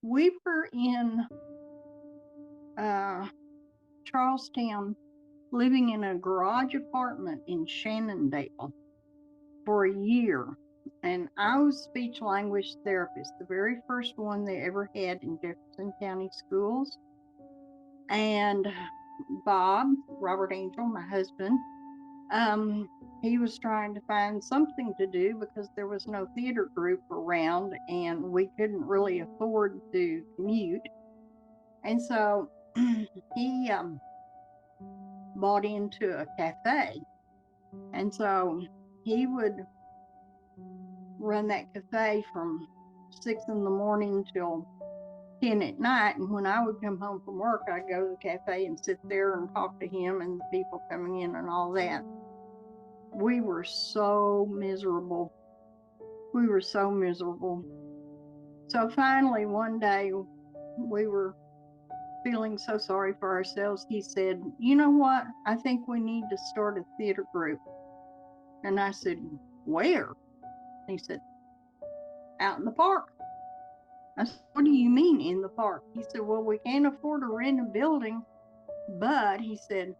We were in uh, Charlestown living in a garage apartment in Shannondale for a year. And I was speech language therapist, the very first one they ever had in Jefferson County schools. And Bob, Robert Angel, my husband, um, he was trying to find something to do because there was no theater group around and we couldn't really afford to commute. And so he bought into a cafe. And so he would run that cafe from 6 in the morning till 10 at night. And when I would come home from work, I'd go to the cafe and sit there and talk to him and the people coming in and all that. We were so miserable. We were so miserable. So finally, one day, we were feeling so sorry for ourselves. He said, "You know what? I think we need to start a theater group." And I said, "Where?" He said, "Out in the park." I said, "What do you mean in the park?" He said, "Well, we can't afford to rent a building, but," he said,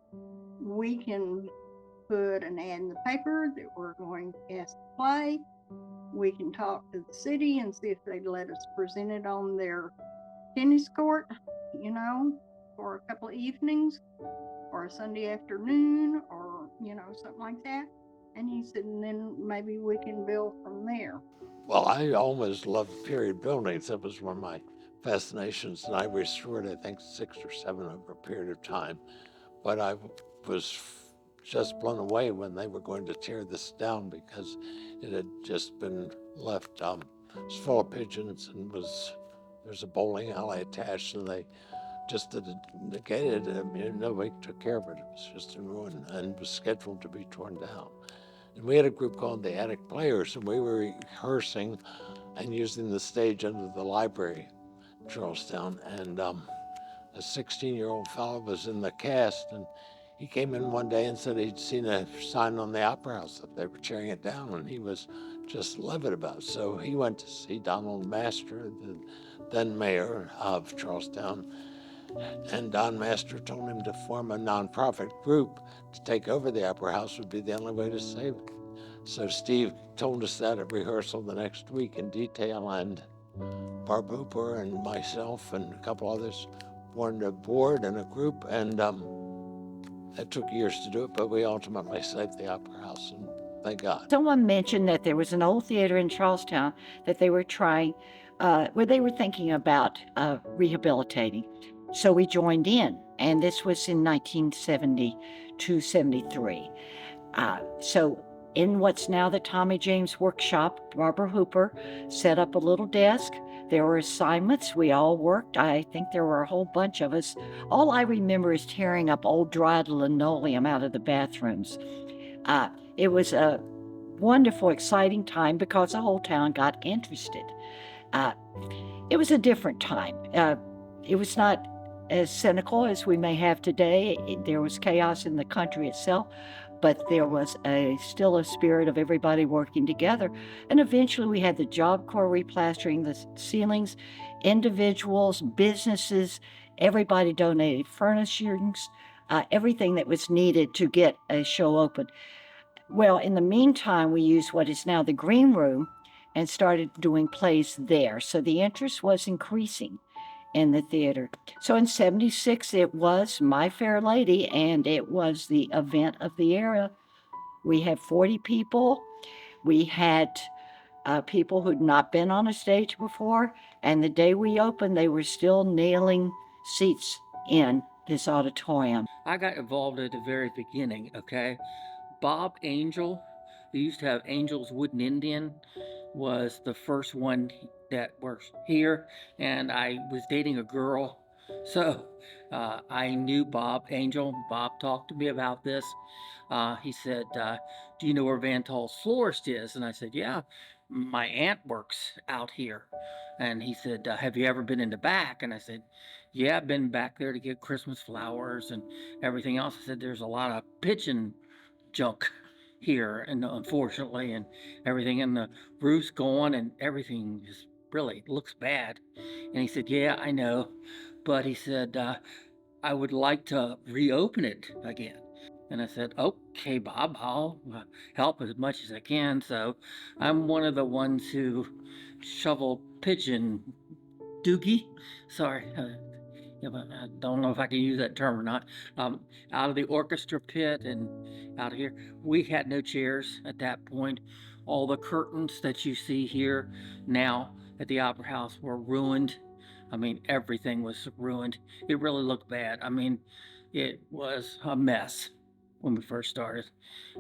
"we can put an ad in the paper that we're going to cast a play. We can talk to the city and see if they'd let us present it on their tennis court, you know, for a couple of evenings or a Sunday afternoon or, something like that." And he said, "And then maybe we can build from there." Well, I always loved period buildings. That was one of my fascinations, and I restored, I think, 6 or 7 over a period of time. But I was just blown away when they were going to tear this down because it had just been left it was full of pigeons and was there's a bowling alley attached, and they just did it, negated it. I mean, nobody took care of it. It was just in ruin and was scheduled to be torn down. And we had a group called the Attic Players, and we were rehearsing and using the stage under the library in Charlestown. And a 16-year-old fellow was in the cast, and he came in one day and said he'd seen a sign on the Opera House that they were tearing it down, and he was just livid about it. So he went to see Donald Master, the then mayor of Charlestown, and Don Master told him to form a nonprofit group to take over the Opera House would be the only way to save it. So Steve told us that at rehearsal the next week in detail, and Barb Hooper and myself and a couple others formed a board and a group, and it took years to do it, but we ultimately saved the Opera House, and thank God. Someone mentioned that there was an old theater in Charlestown that they were trying, where they were thinking about rehabilitating. So we joined in, and this was in 1972, 73. So in what's now the Tommy James Workshop, Barbara Hooper set up a little desk. There were assignments. We all worked. I think there were a whole bunch of us. All I remember is tearing up old dried linoleum out of the bathrooms. It was a wonderful, exciting time because the whole town got interested. Uh, it was a different time. It was not as cynical as we may have today. There was chaos in the country itself, but there was still a spirit of everybody working together. And eventually we had the Job Corps replastering the ceilings, individuals, businesses, everybody donated furnishings, everything that was needed to get a show open. Well, in the meantime, we used what is now the green room and started doing plays there. So the interest was increasing in the theater. So in 76, it was My Fair Lady, and it was the event of the era. We had 40 people. We had people who'd not been on a stage before. And the day we opened, they were still nailing seats in this auditorium. I got involved at the very beginning, okay? Bob Angel, who used to have Angel's Wooden Indian, was the first one that was here, and I was dating a girl. So I knew Bob Angel. Bob talked to me about this. He said, "Do you know where Van Tall's florist is?" And I said, "Yeah, my aunt works out here." And he said, "Have you ever been in the back?" And I said, "Yeah, I've been back there to get Christmas flowers and everything else." I said, "There's a lot of pigeon junk here, and unfortunately, and everything, and the roof's gone, and everything is really, it looks bad. And he said, yeah, I know. But he said, I would like to reopen it again. And I said, okay, Bob, I'll help as much as I can. So I'm one of the ones who shovel pigeon doogie. Sorry. Yeah, but I don't know if I can use that term or not. Out of the orchestra pit and out of here. We had no chairs at that point. All the curtains that you see here now at the Opera House were ruined. I mean, everything was ruined. It really looked bad. I mean, it was a mess when we first started.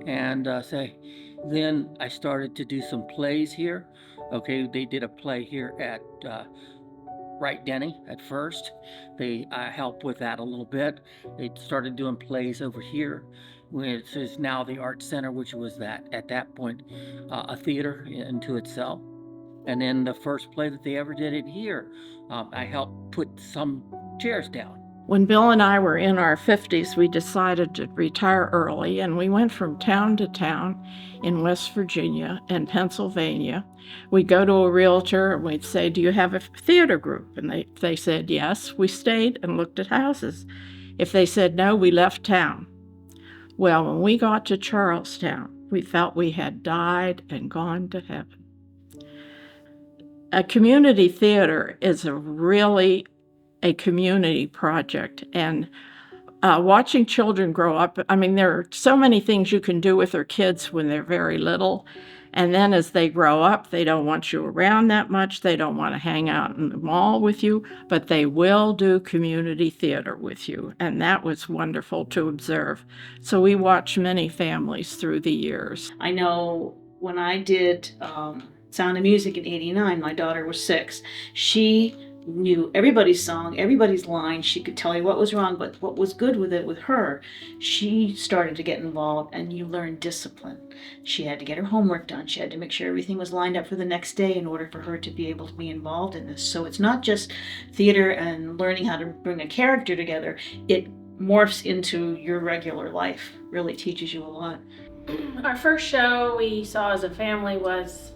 And then I started to do some plays here. Okay, they did a play here at Wright Denny at first. I helped with that a little bit. They started doing plays over here, which is now the Art Center, which was that at that point a theater into itself. And then the first play that they ever did it here, I helped put some chairs down. When Bill and I were in our 50s, we decided to retire early, and we went from town to town in West Virginia and Pennsylvania. We'd go to a realtor and we'd say, do you have a theater group? And if they said yes, we stayed and looked at houses. If they said no, we left town. Well, when we got to Charlestown, we felt we had died and gone to heaven. A community theater is really a community project, and watching children grow up, I mean, there are so many things you can do with their kids when they're very little, and then as they grow up, they don't want you around that much, they don't want to hang out in the mall with you, but they will do community theater with you, and that was wonderful to observe. So we watched many families through the years. I know when I did Sound of Music in '89, my daughter was 6. She knew everybody's song, everybody's line. She could tell you what was wrong, but what was good with it with her, she started to get involved, and you learn discipline. She had to get her homework done. She had to make sure everything was lined up for the next day in order for her to be able to be involved in this. So it's not just theater and learning how to bring a character together. It morphs into your regular life. Really teaches you a lot. Our first show we saw as a family was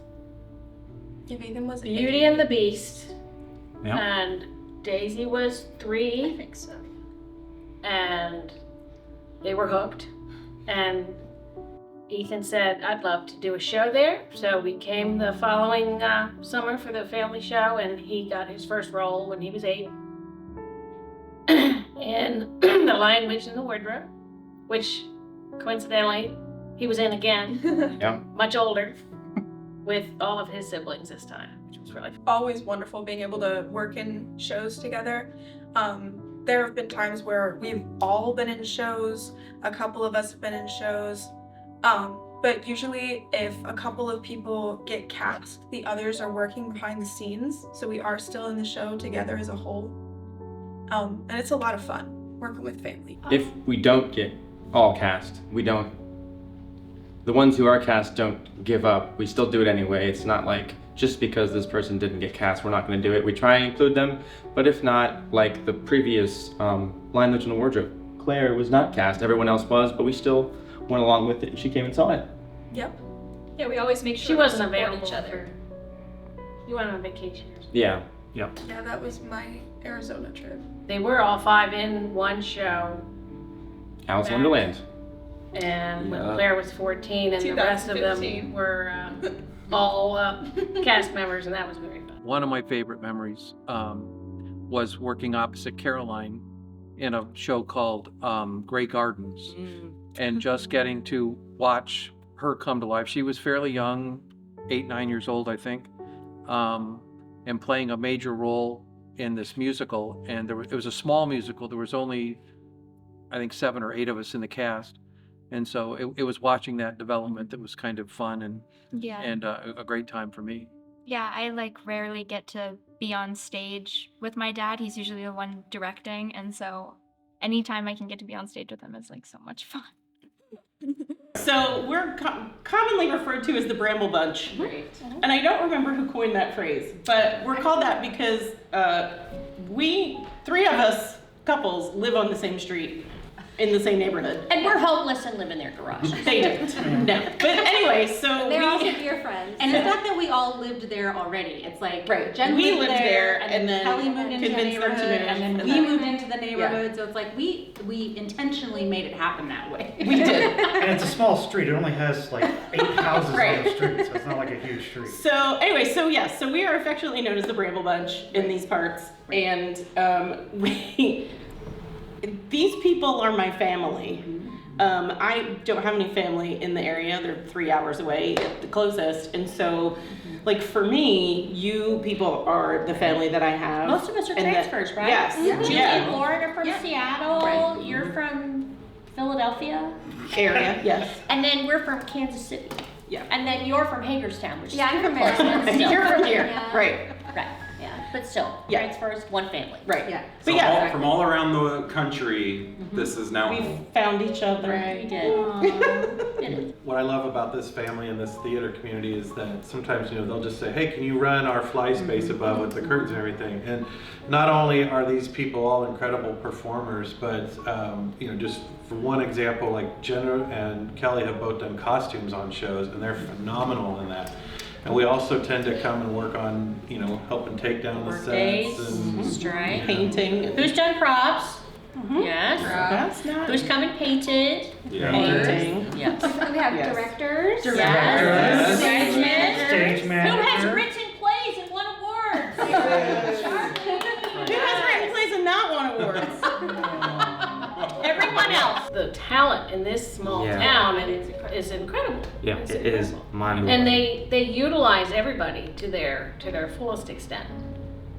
was Beauty and the Beast. Yeah. And Daisy was 3. I think so. And they were hooked. And Ethan said, I'd love to do a show there. So we came the following summer for the family show, and he got his first role when he was 8. in The Lion, Witch, and the Wardrobe, which coincidentally he was in again, Yeah. much older, with all of his siblings this time, which was really fun. Always wonderful being able to work in shows together. There have been times where we've all been in shows, a couple of us have been in shows, but usually if a couple of people get cast, the others are working behind the scenes, so we are still in the show together as a whole. And it's a lot of fun working with family. If we don't get all cast, the ones who are cast don't give up. We still do it anyway. It's not like just because this person didn't get cast, we're not going to do it. We try and include them, but if not, like the previous Lion, Witch, and the Wardrobe, Claire was not cast. Everyone else was, but we still went along with it, and she came and saw it. Yep. Yeah, we always make sure She to wasn't support available each other. You went on vacation or something. Yeah. Yeah, that was my Arizona trip. They were all 5 in one show, Alice in Back. Wonderland. and when Yeah. Claire was 14, and the rest of them 2015. were all cast members, and that was very fun. One of my favorite memories was working opposite Caroline in a show called Grey Gardens, and just getting to watch her come to life. She was fairly young, 8, 9 years old, I think, and playing a major role in this musical. And it was a small musical. There was only, I think, 7 or 8 of us in the cast. And so it was watching that development that was kind of fun and a great time for me. Yeah, I rarely get to be on stage with my dad. He's usually the one directing, and so anytime I can get to be on stage with him is so much fun. So we're commonly referred to as the Bramble Bunch. Right. And I don't remember who coined that phrase, but we're called that because we, 3 of us couples, live on the same street. in the same neighborhood. And we're homeless and live in their garage. They don't. No. But anyway, so They're we, also dear friends. And it's not that we all lived there already. It's like Right. Jen We lived lived there, and then Kelly moved into the convinced them to neighborhood, move, and then and we then- moved into the neighborhood. So it's like we intentionally made it happen that way. we did. And it's a small street. It only has like 8 houses Right. on the street, so it's not like a huge street. So anyway, so yes, so we are affectionately known as the Bramble Bunch in these parts, and these people are my family. I don't have any family in the area. They're 3 hours away at the closest, and so, like for me, you people are the family that I have. Most of us are and that- transfers, right? Yes. Julie Yeah. and Lauren are from Seattle. Right. You're from Philadelphia. Area. Yes. And then we're from Kansas City. Yeah. And then you're from Hagerstown, which Yeah, is I'm from close, but Maryland. still. You're from here. Yeah. Right. Right. Yeah. But still, Yeah. transfers, one family. Right. Yeah. But So yeah, from all around the country, this is now we home. found each other. We did. Did it. What I love about this family and this theater community is that sometimes, they'll just say, hey, can you run our fly space above with the curtains and everything? And not only are these people all incredible performers, but, just for one example, like Jenna and Kelly have both done costumes on shows, and they're phenomenal in that. And we also tend to come and work on, helping take down the Work sets days, and strike. Painting. Who's done props? Yes. That's not Who's come and painted? Yeah. painting. Yes. We have Yes. directors. Yes. Stage Managers. manager. Who has written plays and won awards? Who has written plays and not won awards? Everyone else. The talent in this small Yeah. town is incredible. Yeah, It's it is incredible. mind-blowing. And they utilize everybody to their fullest extent.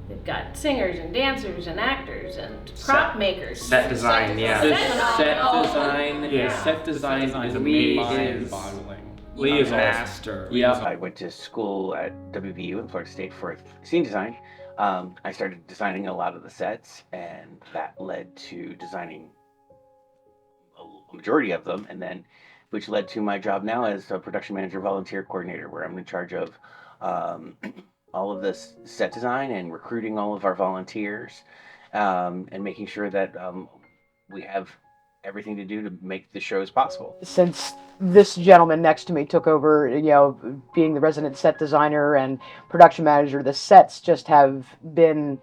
They've got singers and dancers and actors and prop makers. Set design, yeah. The Set set design is is Lee amazing. is Lee is awesome. master. Yeah. I went to school at WVU in Florida State for scene design. I started designing a lot of the sets, and that led to designing a majority of them, and then which led to my job now as a production manager volunteer coordinator, where I'm in charge of all of this set design and recruiting all of our volunteers, and making sure that we have everything to do to make the shows possible. Since this gentleman next to me took over, being the resident set designer and production manager, the sets just have been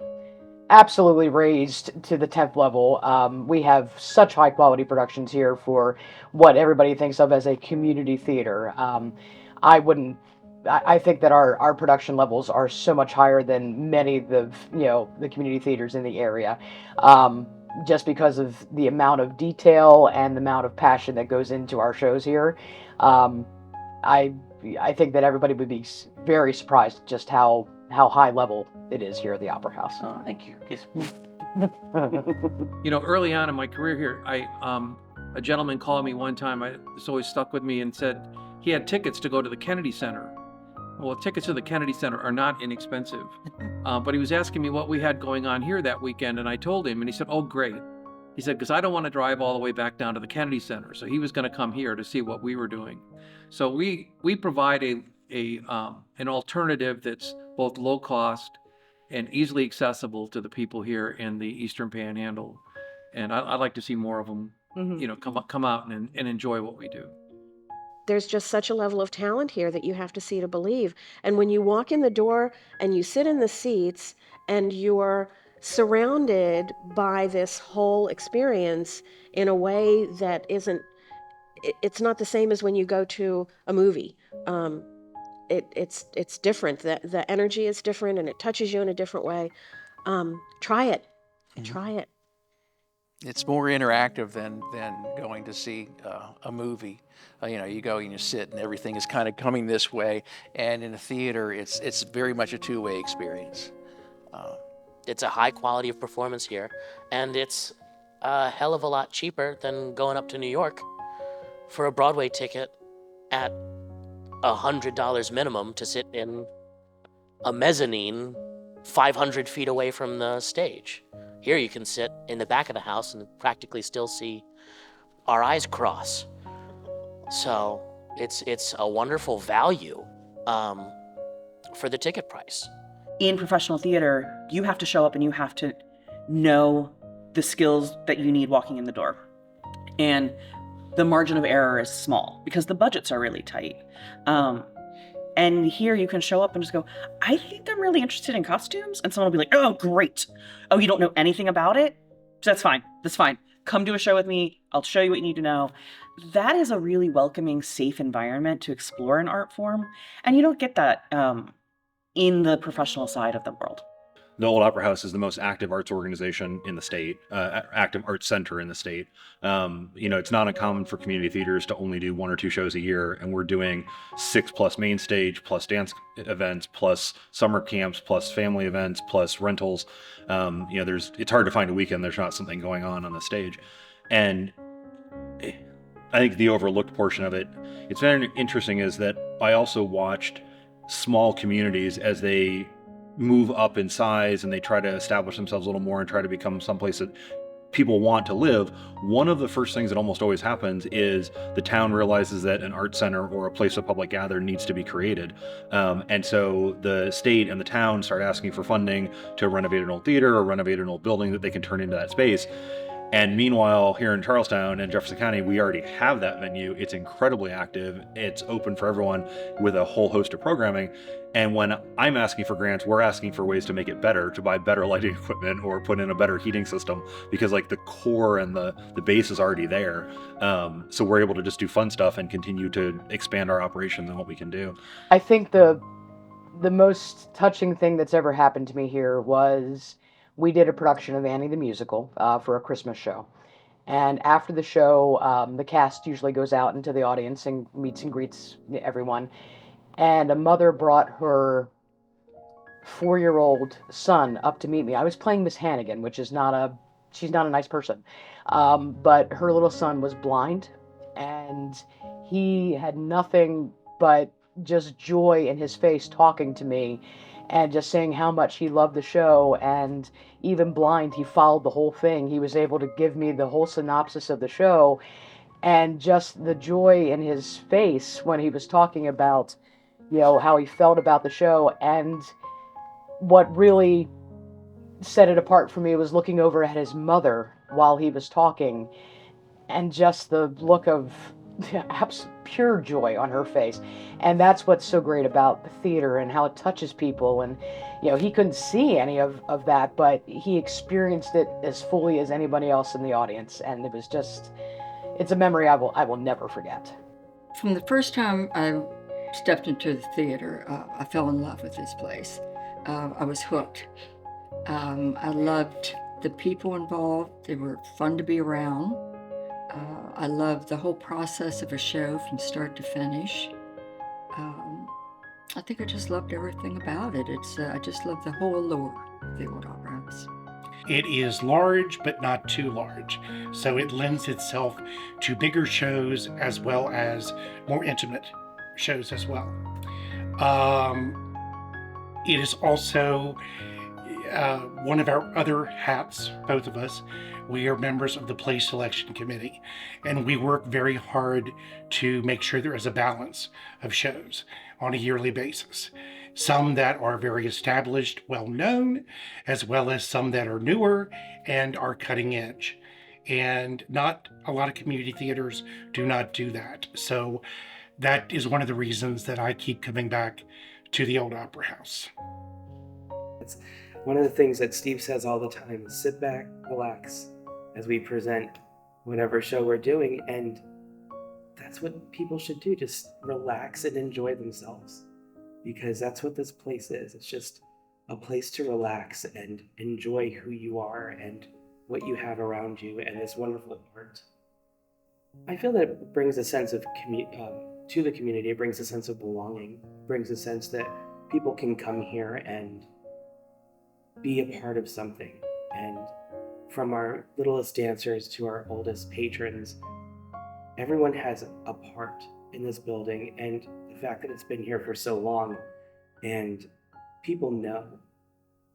absolutely raised to the 10th level. We have such high quality productions here for what everybody thinks of as a community theater. I think that our production levels are so much higher than many of the community theaters in the area. Just because of the amount of detail and the amount of passion that goes into our shows here. I think that everybody would be very surprised just how high level it is here at the Opera House. Oh, thank you. Yes. Early on in my career here, a gentleman called me one time. It's always stuck with me, and said he had tickets to go to the Kennedy Center. Well, tickets to the Kennedy Center are not inexpensive, but he was asking me what we had going on here that weekend, and I told him, and he said, "Oh, great." He said, "Because I don't want to drive all the way back down to the Kennedy Center." So he was going to come here to see what we were doing. So we provide an alternative that's both low cost and easily accessible to the people here in the Eastern Panhandle, and I'd like to see more of them, come out and enjoy what we do. There's just such a level of talent here that you have to see to believe. And when you walk in the door and you sit in the seats and you're surrounded by this whole experience in a way that it's not the same as when you go to a movie. It's different. The energy is different and it touches you in a different way. Try it. Try it. It's more interactive than going to see a movie. You go and you sit and everything is kind of coming this way, and in a theater it's very much a two-way experience. It's a high quality of performance here, and it's a hell of a lot cheaper than going up to New York for a Broadway ticket at $100 minimum to sit in a mezzanine 500 feet away from the stage. Here you can sit in the back of the house and practically still see our eyes cross. So it's a wonderful value for the ticket price. In professional theater, you have to show up and you have to know the skills that you need walking in the door. and the margin of error is small because the budgets are really tight. And here you can show up and just go, I think I'm really interested in costumes. And someone will be like, oh, great. Oh, you don't know anything about it? That's fine. That's fine. Come do a show with me. I'll show you what you need to know. That is a really welcoming, safe environment to explore an art form. And you don't get that in the professional side of the world. The Old Opera House is the most active arts organization in the state, active arts center in the state. It's not uncommon for community theaters to only do 1 or 2 shows a year, and we're doing 6+ main stage, plus dance events, plus summer camps, plus family events, plus rentals. It's hard to find a weekend there's not something going on the stage. And I think the overlooked portion of it, it's very interesting, is that I also watched small communities as they move up in size and they try to establish themselves a little more and try to become someplace that people want to live. One of the first things that almost always happens is the town realizes that an art center or a place of public gather needs to be created. And so the state and the town start asking for funding to renovate an old theater or renovate an old building that they can turn into that space. And meanwhile, here in Charlestown and Jefferson County, we already have that venue. It's incredibly active. It's open for everyone with a whole host of programming. And when I'm asking for grants, we're asking for ways to make it better, to buy better lighting equipment or put in a better heating system, because like the core and the base is already there. So we're able to just do fun stuff and continue to expand our operations and what we can do. I think the most touching thing that's ever happened to me here was we did a production of Annie the Musical for a Christmas show. And after the show, the cast usually goes out into the audience and meets and greets everyone. And a mother brought her 4-year-old son up to meet me. I was playing Miss Hannigan, which is she's not a nice person. But her little son was blind, and he had nothing but just joy in his face talking to me and just saying how much he loved the show. And even blind, he followed the whole thing. He was able to give me the whole synopsis of the show, and just the joy in his face when he was talking about, how he felt about the show. And what really set it apart for me was looking over at his mother while he was talking, and just the look of pure joy on her face. And that's what's so great about the theater and how it touches people. And he couldn't see any of that, but he experienced it as fully as anybody else in the audience. And it's a memory I will never forget. From the first time I stepped into the theater, I fell in love with this place. I was hooked. I loved the people involved. They were fun to be around. I loved the whole process of a show from start to finish. I think I just loved everything about it. I just love the whole allure of the Old Opera House. It is large, but not too large. So it lends itself to bigger shows as well as more intimate shows as well. It is also one of our other hats, both of us. We are members of the Play Selection Committee, and we work very hard to make sure there is a balance of shows on a yearly basis. Some that are very established, well-known, as well as some that are newer and are cutting edge. And not a lot of community theaters do not do that. So that is one of the reasons that I keep coming back to the Old Opera House. It's one of the things that Steve says all the time is sit back, relax as we present whatever show we're doing, and that's what people should do, just relax and enjoy themselves, because that's what this place is. It's just a place to relax and enjoy who you are and what you have around you and this wonderful art. I feel that it brings a sense of to the community. It brings a sense of belonging, brings a sense that people can come here and be a part of something. And from our littlest dancers to our oldest patrons, everyone has a part in this building. And the fact that it's been here for so long, and people know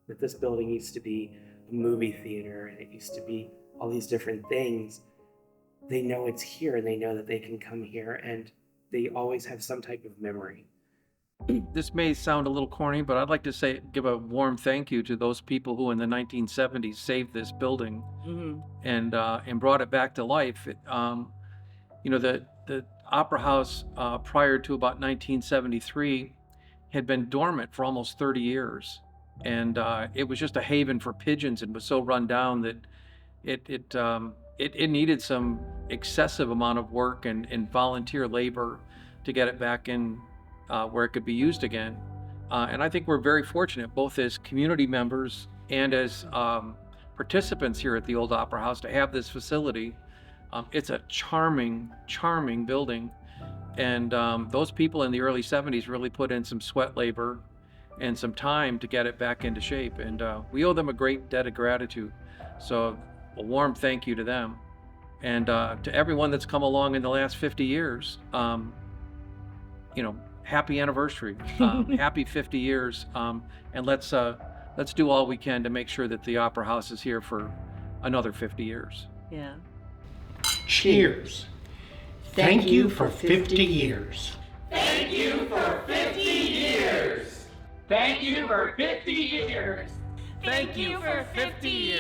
that this building used to be a movie theater and it used to be all these different things, they know it's here and they know that they can come here, and they always have some type of memory this may sound a little corny, but I'd like to give a warm thank you to those people who in the 1970s saved this building and brought it back to life. The Opera House prior to about 1973 had been dormant for almost 30 years, and it was just a haven for pigeons and was so run down that it needed some excessive amount of work and volunteer labor to get it back in where it could be used again. And I think we're very fortunate, both as community members and as participants here at the Old Opera House, to have this facility. It's a charming, charming building. And those people in the early 70s really put in some sweat labor and some time to get it back into shape. And we owe them a great debt of gratitude. So a warm thank you to them. And to everyone that's come along in the last 50 years, happy anniversary, happy 50 years. And let's do all we can to make sure that the Opera House is here for another 50 years. Yeah. Cheers. Thank you for 50 years. Thank you for 50 years. Thank you for 50 years. Thank you for 50 years.